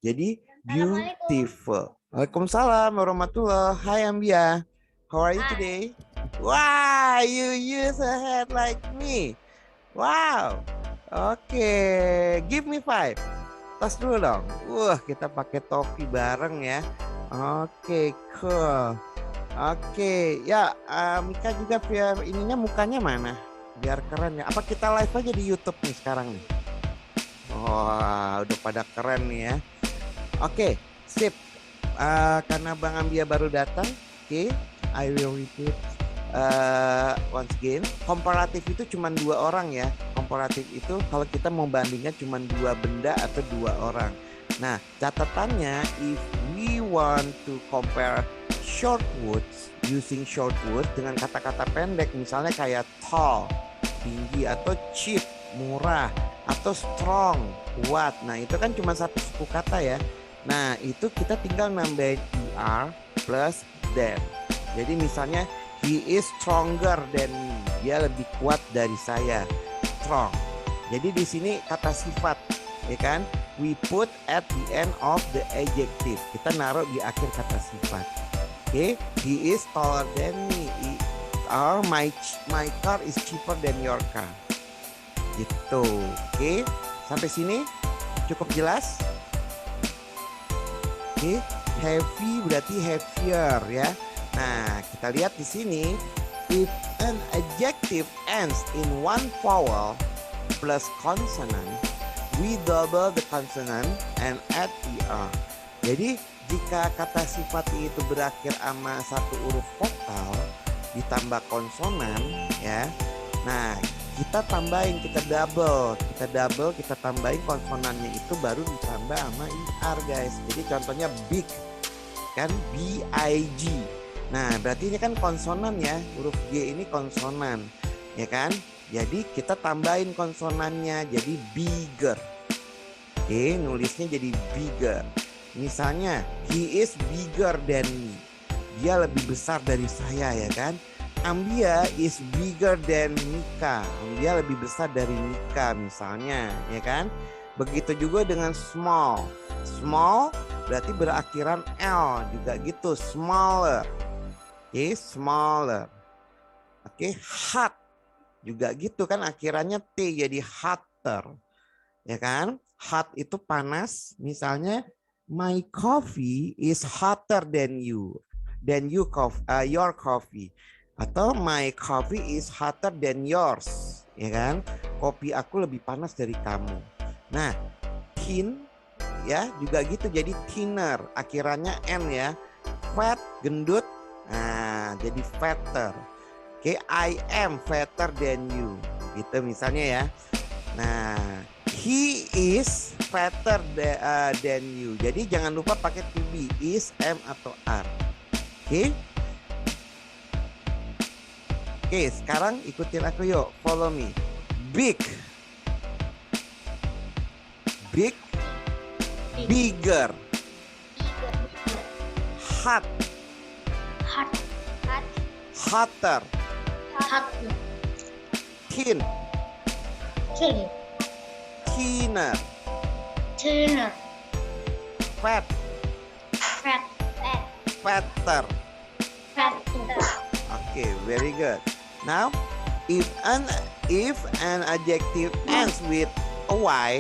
Jadi beautiful. Waalaikumsalam warahmatullah. Hi Ambia. How are you today? Wow, you use a head like me. Wow. Oke, give me 5. Tas dulu dong. Wah, kita pakai topi bareng ya. Oke, cool. Oke, ya Mika juga biar ininya mukanya mana? Biar keren ya. Apa kita live aja di YouTube nih sekarang nih? Wah, udah pada keren nih ya. Oke, sip. Karena Bang Ambia baru datang, oke, I will repeat once again. Komparatif itu cuma 2 orang ya. Komparatif itu kalau kita mau bandingkan cuma 2 benda atau 2 orang. Nah, catatannya if we want to compare short words using short words dengan kata-kata pendek, misalnya kayak tall, tinggi, atau cheap, murah, atau strong, kuat. Nah, itu kan cuma satu suku kata ya. Nah, itu kita tinggal nambahin er plus than. Jadi misalnya he is stronger than me. Dia lebih kuat dari saya. Strong. Jadi di sini kata sifat, ya kan? We put at the end of the adjective. Kita naruh di akhir kata sifat. Oke, he is taller than me. Or my car is cheaper than your car. Gitu. Oke, sampai sini cukup jelas? Oke, heavy berarti heavier ya. Nah, kita lihat di sini, if an adjective ends in one vowel plus consonant, we double the consonant and add er. Jadi jika kata sifat itu berakhir sama satu huruf vokal ditambah konsonan ya. Nah, kita tambahin, kita double, kita tambahin konsonannya itu baru ditambah sama er guys. Jadi contohnya big kan, B-I-G. Nah, berarti ini kan konsonan ya, huruf G ini konsonan ya kan. Jadi kita tambahin konsonannya jadi bigger. Oke, nulisnya jadi bigger. Misalnya he is bigger than me. Dia lebih besar dari saya ya kan. Ambia is bigger than Mika. Ambia lebih besar dari Mika misalnya, ya kan? Begitu juga dengan small. Small berarti berakhiran L juga gitu, smaller. Oke, smaller. Oke, hot juga gitu kan, akhirannya T jadi hotter. Ya kan? Hot itu panas, misalnya my coffee is hotter than you. Your coffee. Atau my coffee is hotter than yours, ya kan? Kopi aku lebih panas dari kamu. Nah, thin ya juga gitu, jadi thinner, akhirannya N ya. Fat, gendut, nah jadi fatter. Oke, I am fatter than you, gitu misalnya ya. Nah, he is fatter than you. Jadi jangan lupa pakai to be, is, am atau are. Oke. Oke, sekarang ikutin aku yuk. Follow me. Big. Big. Bigger. Hot. Hotter. Thin. Thinner. Fat. Fatter. Okay, very good. Now, if an adjective ends with a Y,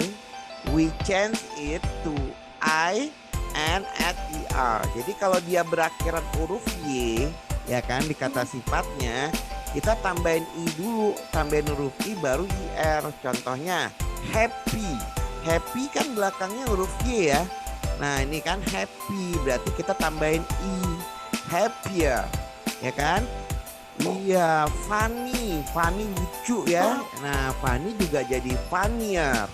we change it to I and add er. Jadi kalau dia berakhiran huruf Y, ya kan, di kata sifatnya, kita tambahin I dulu, tambahin huruf I baru er. Contohnya happy. Happy kan belakangnya huruf Y ya. Nah, ini kan happy, berarti kita tambahin I. Happier. Ya kan? Iya, funny. Funny lucu ya. Nah, funny juga jadi funnier.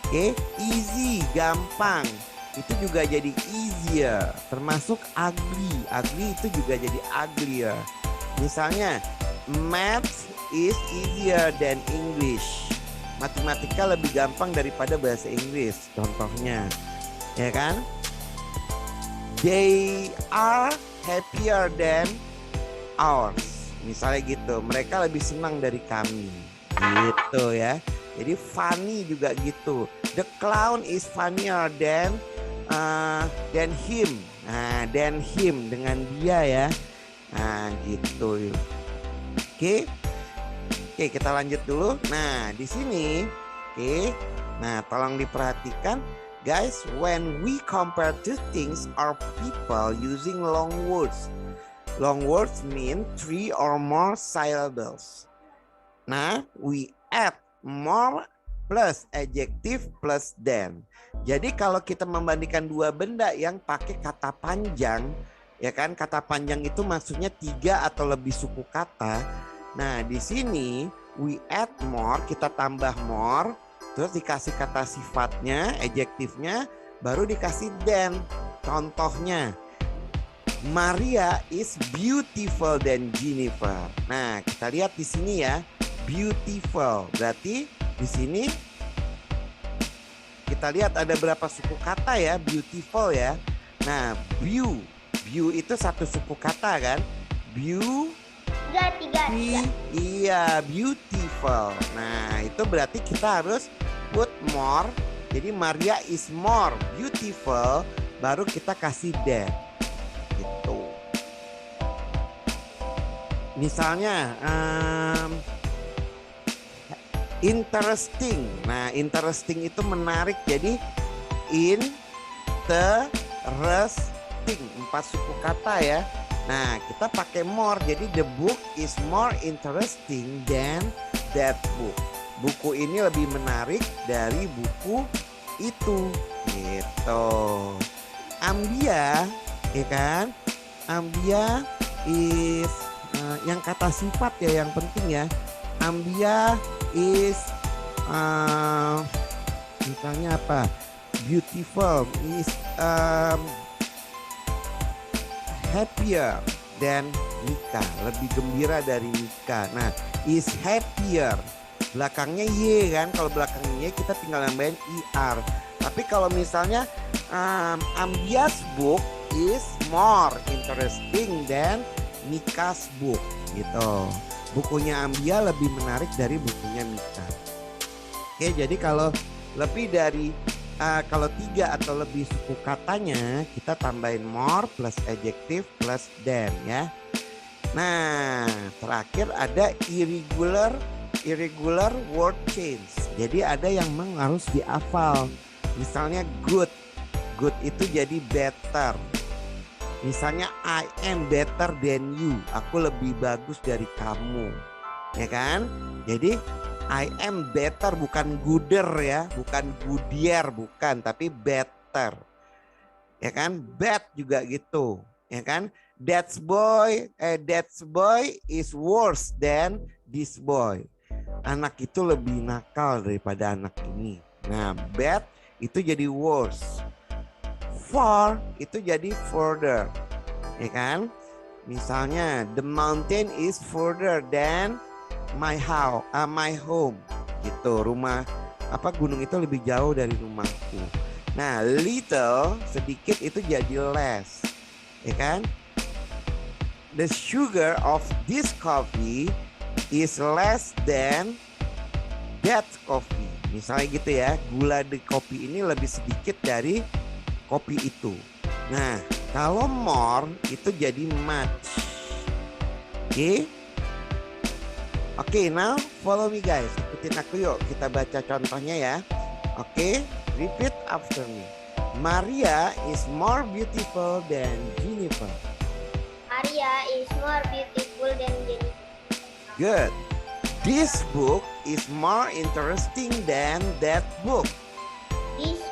Oke, easy, gampang. Itu juga jadi easier. Termasuk ugly. Ugly itu juga jadi uglier. Misalnya, math is easier than English. Matematika lebih gampang daripada bahasa Inggris. Contohnya, ya kan? They are happier than ours. Misalnya gitu, mereka lebih senang dari kami. Gitu ya. Jadi funny juga gitu. The clown is funnier than than him. Nah, than him dengan dia ya. Nah, gitu. Oke. Oke, kita lanjut dulu. Nah, di sini, oke. Nah, tolong diperhatikan, guys. When we compare two things or people using long words. Long words mean 3 or more syllables. Nah, we add more plus adjective plus than. Jadi kalau kita membandingkan dua benda yang pakai kata panjang, ya kan, kata panjang itu maksudnya 3 atau lebih suku kata. Nah, di sini we add more, kita tambah more, terus dikasih kata sifatnya, adjektifnya, baru dikasih than. Contohnya, Maria is beautiful than Jennifer. Nah, kita lihat di sini ya, beautiful. Berarti di sini kita lihat ada berapa suku kata ya, beautiful ya. Nah, view itu satu suku kata kan? Tiga. Iya, beautiful. Nah, itu berarti kita harus put more. Jadi Maria is more beautiful, baru kita kasih than. Gitu. Misalnya interesting. Nah, interesting itu menarik. Jadi interesting, 4 suku kata ya. Nah, kita pakai more. Jadi the book is more interesting than that book. Buku ini lebih menarik dari buku itu. Gitu. Ambia, ya kan? Ambia is yang kata sifat ya yang penting ya. Ambia is misalnya apa? Beautiful is happier than Nika, lebih gembira dari Nika. Nah, is happier. Belakangnya Y kan, kalau belakangnya Y kita tinggal nambahin IR. Tapi kalau misalnya Ambia's book is more interesting than Mika's book gitu. Bukunya Ambia lebih menarik dari bukunya Mika. Oke, jadi kalau lebih dari kalau 3 atau lebih suku katanya, kita tambahin more plus adjective plus than ya. Nah, terakhir ada irregular word change. Jadi ada yang memang harus dihafal. Misalnya good itu jadi better. Misalnya I am better than you, aku lebih bagus dari kamu, ya kan? Jadi I am better bukan gooder ya, bukan goodier, bukan, tapi better, ya kan? Bad juga gitu, ya kan? That boy is worse than this boy. Anak itu lebih nakal daripada anak ini. Nah, bad itu jadi worse. Far itu jadi further, ya kan? Misalnya the mountain is further than my home, gitu. Rumah gunung itu lebih jauh dari rumahku. Nah, little sedikit itu jadi less, ya kan? The sugar of this coffee is less than that coffee. Misalnya gitu ya, gula di kopi ini lebih sedikit dari kopi itu. Nah, kalau more itu jadi much. Oke, now follow me guys. Ikutin aku yuk, kita baca contohnya ya. Oke, repeat after me. Maria is more beautiful than Jennifer. Maria is more beautiful than Jennifer. Good. This book is more interesting than that book. This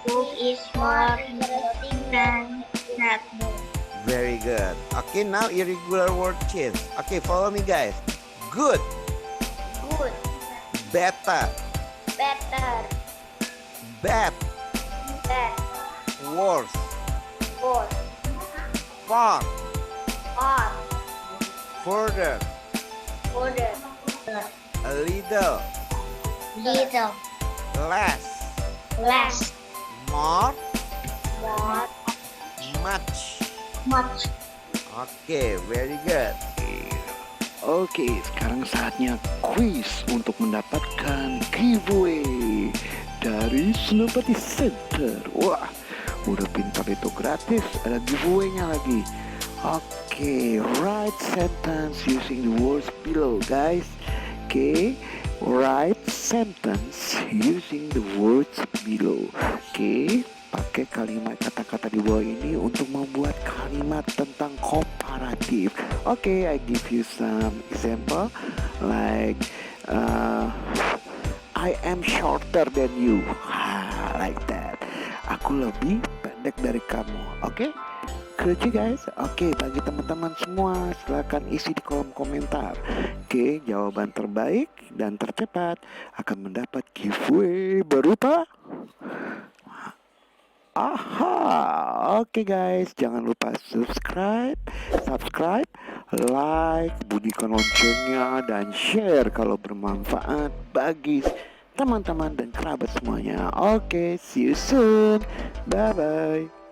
book is more interesting than that book. Very good. Okay, now irregular word change. Okay, follow me guys. Good. Better. Bad. Worse. Far. Further. A little. Less. More. Much. Oke, very good. Oke, sekarang saatnya quiz untuk mendapatkan giveaway dari Senopati Center. Wah, Udah pintar itu gratis, ada giveaway-nya lagi. Oke, write sentence using the words below, guys. Oke, write sentence using the words below. Oke, pakai kalimat kata-kata di bawah ini untuk membuat kalimat tentang komparatif. Oke, I give you some example like I am shorter than you. Like that. Aku lebih pendek dari kamu. Oke? Cool guys. Oke, bagi teman-teman semua silakan isi di kolom komentar. Oke, jawaban terbaik dan tercepat akan mendapat giveaway berupa oke guys, jangan lupa subscribe, like, bunyikan loncengnya, dan share kalau bermanfaat bagi teman-teman dan kerabat semuanya. Oke, see you soon. Bye-bye.